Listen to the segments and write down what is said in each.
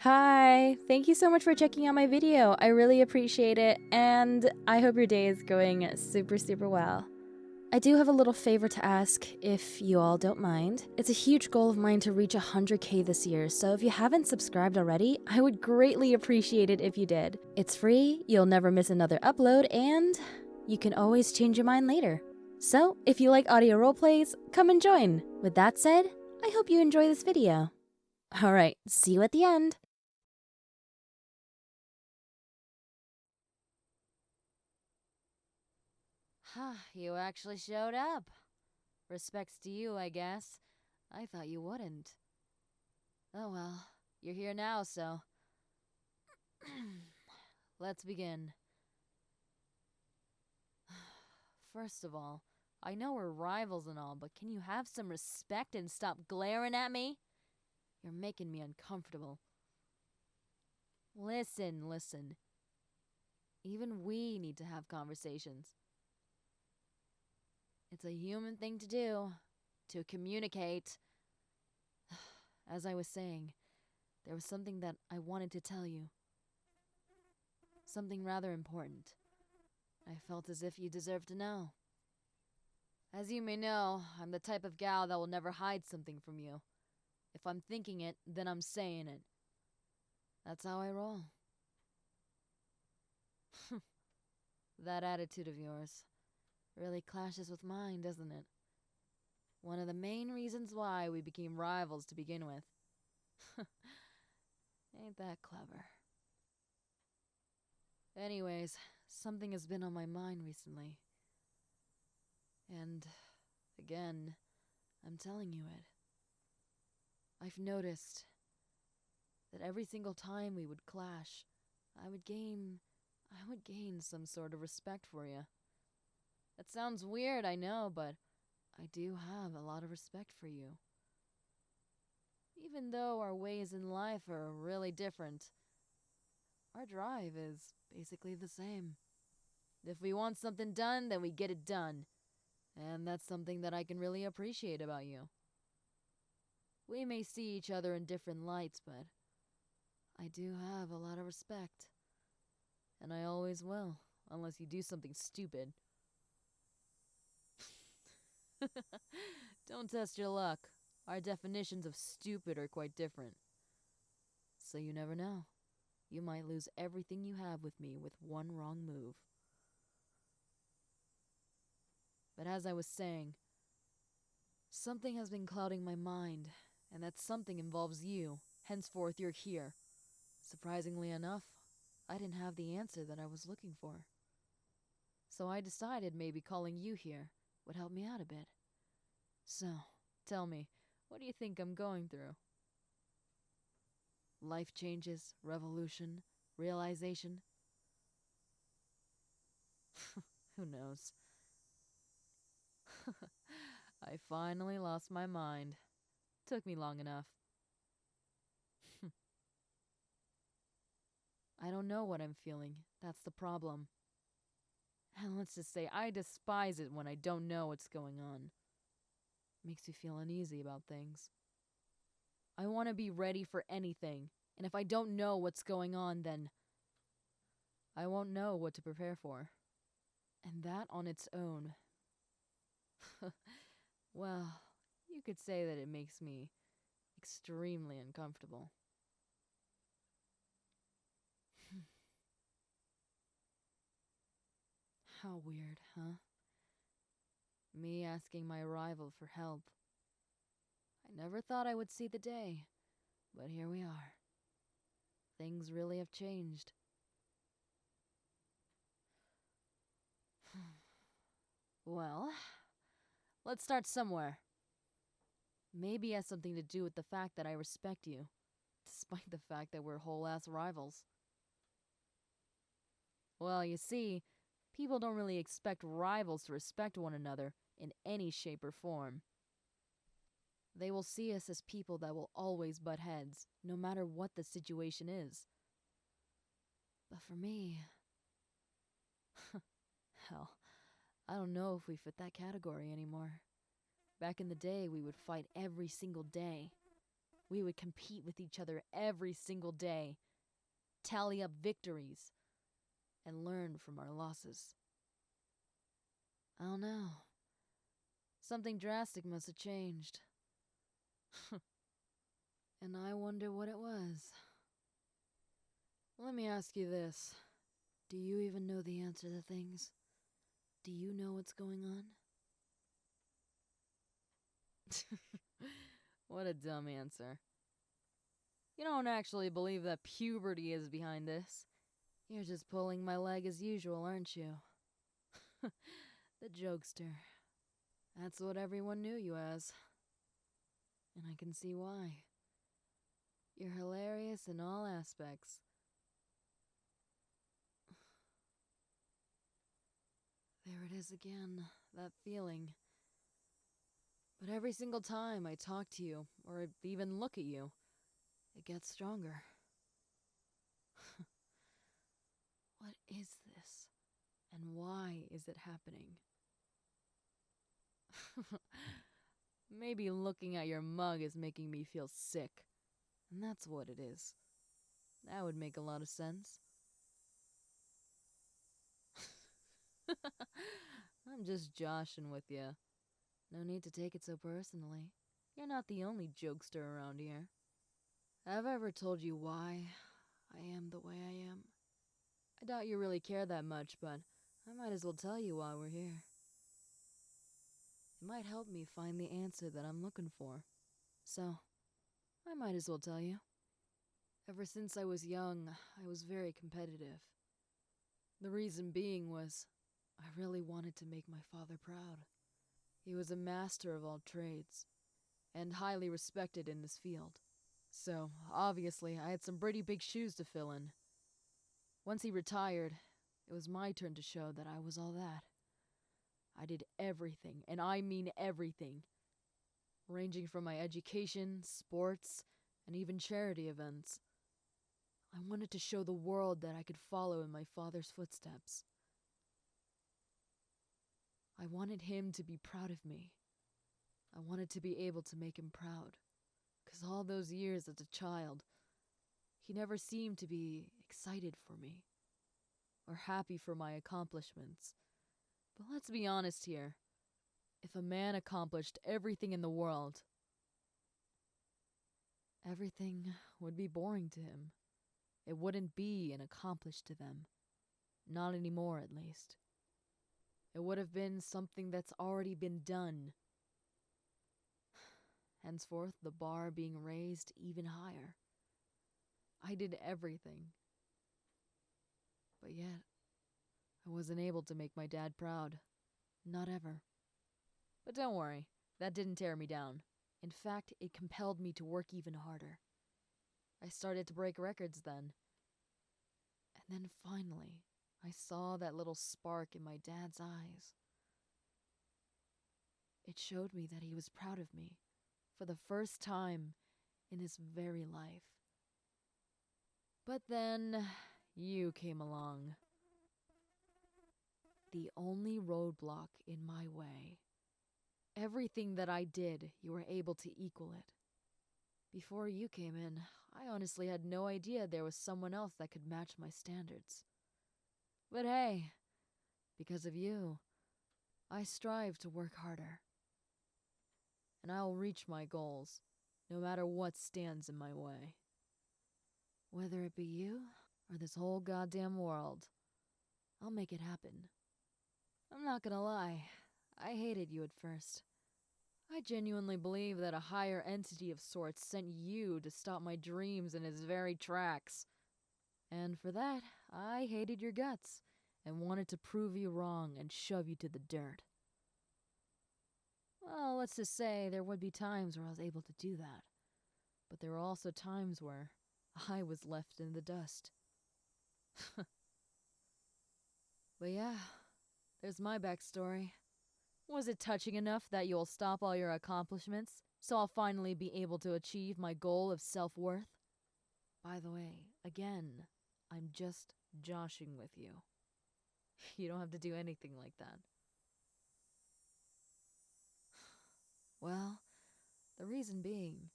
Hi, thank you so much for checking out my video. I really appreciate it, and I hope your day is going super well. I do have a little favor to ask, if you all don't mind. It's a huge goal of mine to reach 100k this year, so if you haven't subscribed already, I would greatly appreciate it if you did. It's free, you'll never miss another upload, and you can always change your mind later. So, if you like audio roleplays, come and join. With that said, I hope you enjoy this video. Alright, see you at the end. You actually showed up. Respects to you, I guess. I thought you wouldn't. Oh well, you're here now, so... Let's begin. First of all, I know we're rivals and all, but can you have some respect and stop glaring at me? You're making me uncomfortable. Listen. Even we need to have conversations. It's a human thing to do. To communicate. As I was saying, there was something that I wanted to tell you. Something rather important. I felt as if you deserved to know. As you may know, I'm the type of gal that will never hide something from you. If I'm thinking it, then I'm saying it. That's how I roll. That attitude of yours really clashes with mine, doesn't it? One of the main reasons why we became rivals to begin with. Ain't that clever? Anyways, something has been on my mind recently. And, again, I'm telling you it. I've noticed that every single time we would clash, I would gain some sort of respect for you. It sounds weird, I know, but I do have a lot of respect for you. Even though our ways in life are really different, our drive is basically the same. If we want something done, then we get it done. And that's something that I can really appreciate about you. We may see each other in different lights, but I do have a lot of respect. And I always will, unless you do something stupid. Don't test your luck. Our definitions of stupid are quite different. So you never know. You might lose everything you have with me with one wrong move. But as I was saying, something has been clouding my mind, and that something involves you. Henceforth, you're here. Surprisingly enough, I didn't have the answer that I was looking for. So I decided maybe calling you here would help me out a bit. So, tell me, what do you think I'm going through? Life changes, revolution, realization? Who knows? I finally lost my mind. Took me long enough. I don't know what I'm feeling. That's the problem. And let's just say I despise it when I don't know what's going on. Makes me feel uneasy about things. I want to be ready for anything, and if I don't know what's going on, then I won't know what to prepare for. And that on its own, well, you could say that it makes me extremely uncomfortable. How weird, huh? Me asking my rival for help. I never thought I would see the day, but here we are. Things really have changed. Well, let's start somewhere. Maybe it has something to do with the fact that I respect you, despite the fact that we're whole-ass rivals. Well, you see, people don't really expect rivals to respect one another in any shape or form. They will see us as people that will always butt heads, no matter what the situation is. But for me... hell, I don't know if we fit that category anymore. Back in the day, we would fight every single day. We would compete with each other every single day, tally up victories, and learn from our losses. I don't know. Something drastic must have changed. And I wonder what it was. Let me ask you this. Do you even know the answer to things? Do you know what's going on? What a dumb answer. You don't actually believe that puberty is behind this. You're just pulling my leg as usual, aren't you? The jokester. That's what everyone knew you as. And I can see why. You're hilarious in all aspects. There it is again, that feeling. But every single time I talk to you, or even look at you, it gets stronger. What is this? And why is it happening? Maybe looking at your mug is making me feel sick. And that's what it is. That would make a lot of sense. I'm just joshing with you. No need to take it so personally. You're not the only jokester around here. Have I ever told you why I am the way I am? I doubt you really care that much, but I might as well tell you why we're here. It might help me find the answer that I'm looking for. So, I might as well tell you. Ever since I was young, I was very competitive. The reason being was, I really wanted to make my father proud. He was a master of all trades, and highly respected in this field. So, obviously, I had some pretty big shoes to fill in. Once he retired, it was my turn to show that I was all that. I did everything, and I mean everything, ranging from my education, sports, and even charity events. I wanted to show the world that I could follow in my father's footsteps. I wanted him to be proud of me. I wanted to be able to make him proud. 'Cause all those years as a child, he never seemed to be excited for me, or happy for my accomplishments. But let's be honest here. If a man accomplished everything in the world, everything would be boring to him. It wouldn't be an accomplish to them. Not anymore, at least. It would have been something that's already been done. Henceforth, the bar being raised even higher. I did everything. But yet, I wasn't able to make my dad proud. Not ever. But don't worry, that didn't tear me down. In fact, it compelled me to work even harder. I started to break records then. And then finally, I saw that little spark in my dad's eyes. It showed me that he was proud of me, for the first time in his very life. But then, you came along. The only roadblock in my way. Everything that I did, you were able to equal it. Before you came in, I honestly had no idea there was someone else that could match my standards. But hey, because of you, I strive to work harder. And I'll reach my goals, no matter what stands in my way. Whether it be you, or this whole goddamn world, I'll make it happen. I'm not gonna lie, I hated you at first. I genuinely believe that a higher entity of sorts sent you to stop my dreams in its very tracks. And for that, I hated your guts, and wanted to prove you wrong and shove you to the dirt. Well, let's just say there would be times where I was able to do that. But there were also times where I was left in the dust. But yeah, there's my backstory. Was it touching enough that you'll stop all your accomplishments, so I'll finally be able to achieve my goal of self-worth? By the way, again, I'm just joshing with you. You don't have to do anything like that. Well, the reason being,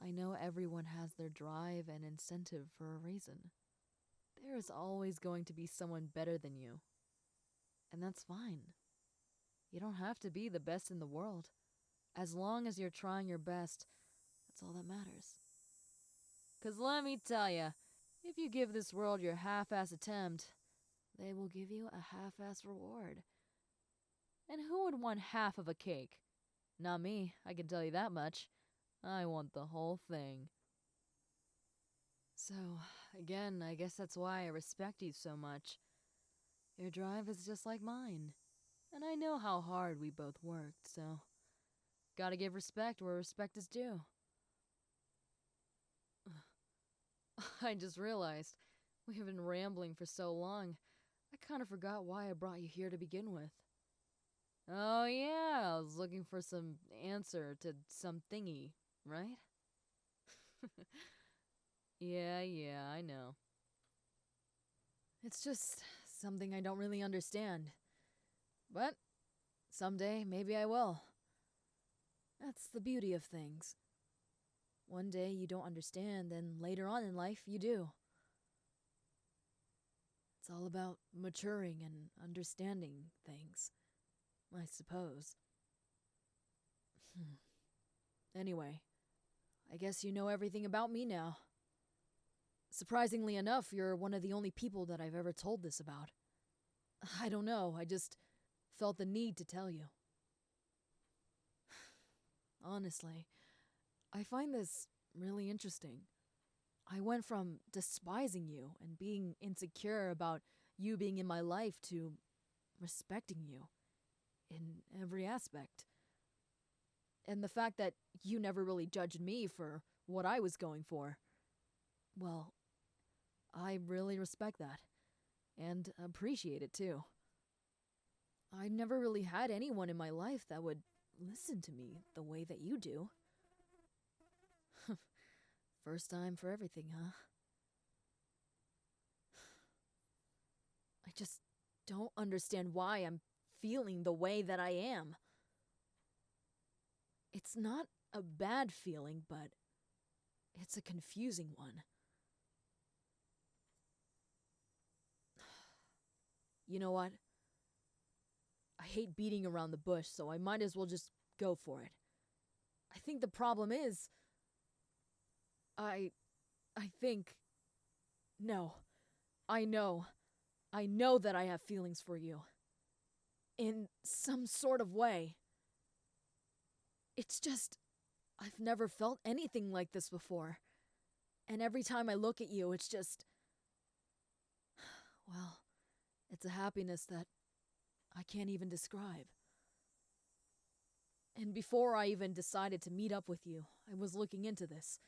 I know everyone has their drive and incentive for a reason. There is always going to be someone better than you. And that's fine. You don't have to be the best in the world. As long as you're trying your best, that's all that matters. 'Cause let me tell ya, if you give this world your half-ass attempt, they will give you a half-ass reward. And who would want half of a cake? Not me, I can tell you that much. I want the whole thing. So, again, I guess that's why I respect you so much. Your drive is just like mine. And I know how hard we both worked, so gotta give respect where respect is due. I just realized, we have been rambling for so long, I kind of forgot why I brought you here to begin with. Oh yeah, I was looking for some answer to some thingy, right? Yeah, I know. It's just something I don't really understand. But someday, maybe I will. That's the beauty of things. One day you don't understand, then later on in life you do. It's all about maturing and understanding things, I suppose. Anyway, I guess you know everything about me now. Surprisingly enough, you're one of the only people that I've ever told this about. I don't know, I just felt the need to tell you. Honestly, I find this really interesting. I went from despising you and being insecure about you being in my life to respecting you in every aspect. And the fact that you never really judged me for what I was going for, well, I really respect that and appreciate it too. I never really had anyone in my life that would listen to me the way that you do. First time for everything, huh? I just don't understand why I'm feeling the way that I am. It's not a bad feeling, but it's a confusing one. You know what? I hate beating around the bush, so I might as well just go for it. I think the problem is... I think... No. I know that I have feelings for you. In some sort of way. It's just... I've never felt anything like this before. And every time I look at you, it's just... Well, it's a happiness that I can't even describe. And before I even decided to meet up with you, I was looking into this.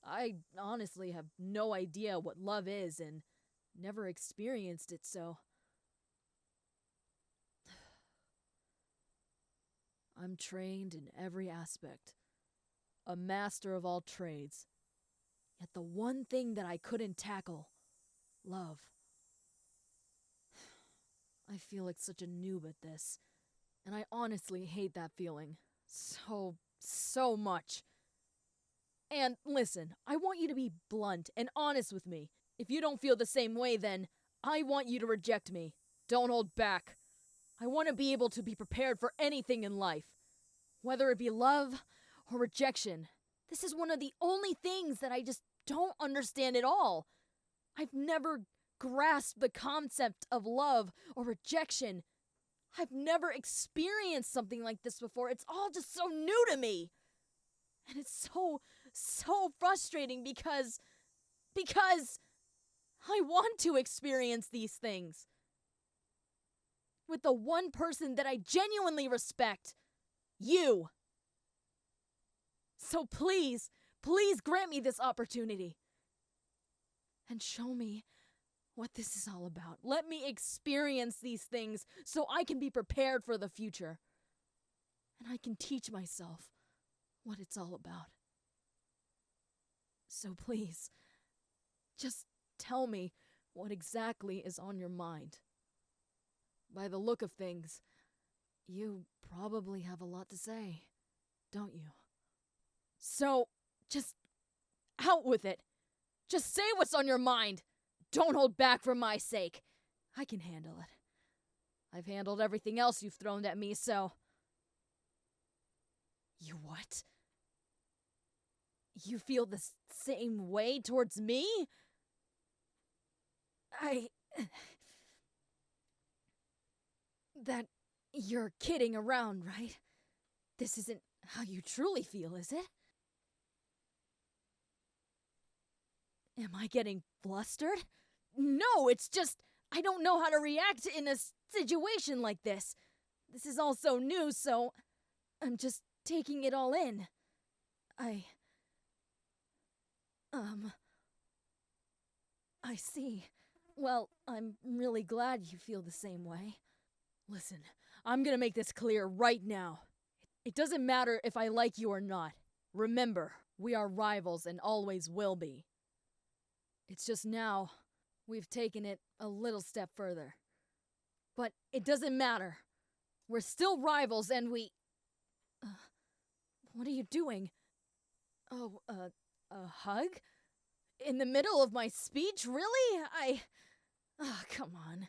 I honestly have no idea what love is and never experienced it, so... I'm trained in every aspect. A master of all trades. Yet the one thing that I couldn't tackle, love. I feel like such a noob at this, and I honestly hate that feeling. So much. And listen, I want you to be blunt and honest with me. If you don't feel the same way, then I want you to reject me. Don't hold back. I want to be able to be prepared for anything in life, whether it be love or rejection. This is one of the only things that I just don't understand at all. I've never grasped the concept of love or rejection. I've never experienced something like this before. It's all just so new to me. And it's so frustrating because I want to experience these things. With the one person that I genuinely respect. You. So please grant me this opportunity. And show me what this is all about. Let me experience these things so I can be prepared for the future. And I can teach myself what it's all about. So please, just tell me what exactly is on your mind. By the look of things, you probably have a lot to say, don't you? So, just Out with it. Just say what's on your mind. Don't hold back for my sake. I can handle it. I've handled everything else you've thrown at me, so... You what? You feel the same way towards me? That you're kidding around, right? This isn't how you truly feel, is it? Am I getting flustered? No, it's just I don't know how to react in a situation like this. This is all so new, so I'm just taking it all in. I see. Well, I'm really glad you feel the same way. Listen, I'm gonna make this clear right now. It doesn't matter if I like you or not. Remember, we are rivals and always will be. It's just now, we've taken it a little step further. But it doesn't matter. We're still rivals and we... what are you doing? Oh, a hug? In the middle of my speech? Really? Oh, come on.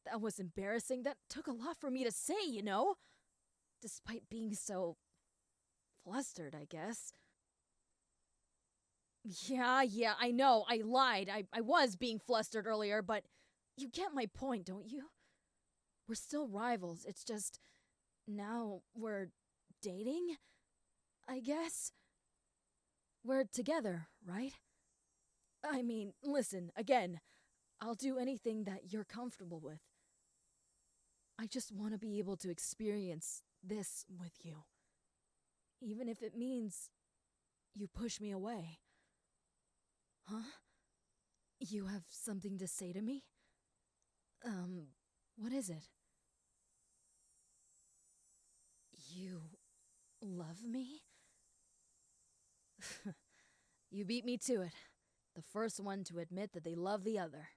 That was embarrassing. That took a lot for me to say, you know? Despite being so... flustered, I guess. Yeah, I know. I lied. I was being flustered earlier, but you get my point, don't you? We're still rivals. It's just... now we're dating? I guess? We're together, right? I mean, listen, again, I'll do anything that you're comfortable with. I just want to be able to experience this with you. Even if it means you push me away. Huh? You have something to say to me? What is it? You love me? You beat me to it. The first one to admit that they love the other.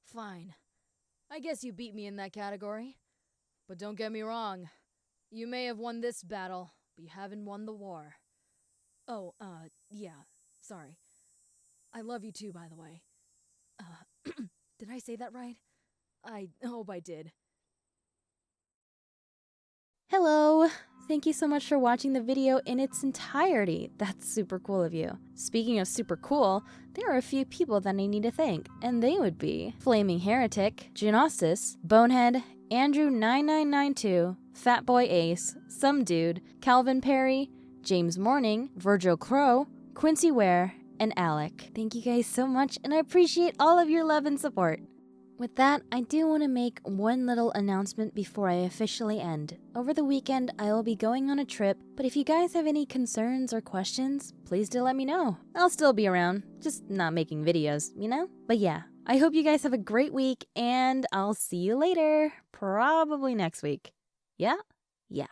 Fine. I guess you beat me in that category. But don't get me wrong. You may have won this battle, but you haven't won the war. Oh, yeah. Sorry. I love you too, by the way. Did I say that right? I hope I did. Hello! Thank you so much for watching the video in its entirety. That's super cool of you. Speaking of super cool, there are a few people that I need to thank, and they would be Flaming Heretic, Geonosis, Bonehead, Andrew9992, Fatboy Ace, Some Dude, Calvin Perry, James Morning, Virgil Crow, Quincy Ware, and Alec. Thank you guys so much, and I appreciate all of your love and support. With that, I do want to make one little announcement before I officially end. Over the weekend, I will be going on a trip, but if you guys have any concerns or questions, please do let me know. I'll still be around, just not making videos, you know? But yeah, I hope you guys have a great week, and I'll see you later. Probably next week. Yeah? Yeah.